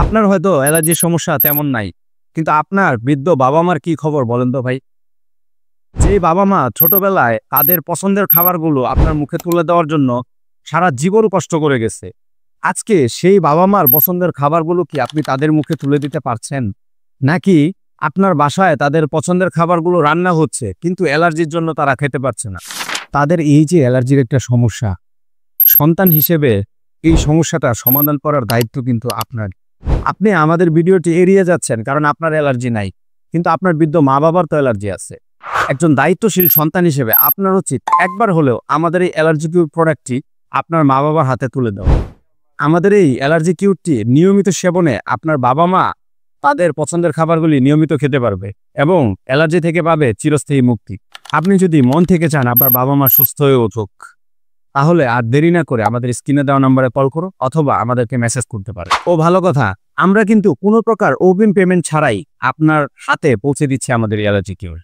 আপনার হয়তো অ্যালার্জির সমস্যা তেমন নাই, কিন্তু আপনার বৃদ্ধ বাবা মার কি খবর বলেন তো ভাই? যেই বাবা মা ছোটবেলায় তাদের পছন্দের খাবারগুলো আপনার মুখে তুলে দেওয়ার জন্য সারা জীবন কষ্ট করে গেছে, আজকে সেই বাবা মার পছন্দের খাবারগুলো কি আপনি তাদের মুখে তুলে দিতে পারছেন? নাকি আপনার বাসায় তাদের পছন্দের খাবারগুলো রান্না হচ্ছে কিন্তু অ্যালার্জির জন্য তারা খেতে পারছে না? তাদের এই যে অ্যালার্জির একটা সমস্যা, সন্তান হিসেবে এই সমস্যাটা সমাধান করার দায়িত্ব কিন্তু আপনার। আপনি আমাদের ভিডিওটি এড়িয়ে যাচ্ছেন কারণ আপনার অ্যালার্জি নাই, কিন্তু আপনার বৃদ্ধ মা বাবার তো অ্যালার্জি আছে। একজন দায়িত্বশীল সন্তান হিসেবে আপনার উচিত একবার হলেও আমাদের এই অ্যালার্জি কিউর প্রোডাক্টটি আপনার মা বাবার হাতে তুলে দেওয়া। আমাদের এই অ্যালার্জি কিউরটি নিয়মিত সেবনে আপনার বাবা মা তাদের পছন্দের খাবারগুলি নিয়মিত খেতে পারবে এবং অ্যালার্জি থেকে পাবে চিরস্থায়ী মুক্তি। আপনি যদি মন থেকে চান আপনার বাবা মা সুস্থ হয়ে উঠুক, তাহলে আর দেরি না করে আমাদের স্ক্রিনে দেওয়া নম্বরে কল করো অথবা আমাদেরকে মেসেজ করতে পারে। ও ভালো কথা, আমরা কিন্তু কোনো প্রকার অগ্রিম পেমেন্ট ছাড়াই আপনার হাতে পৌঁছে দিচ্ছি আমাদের অ্যালার্জি কিউর।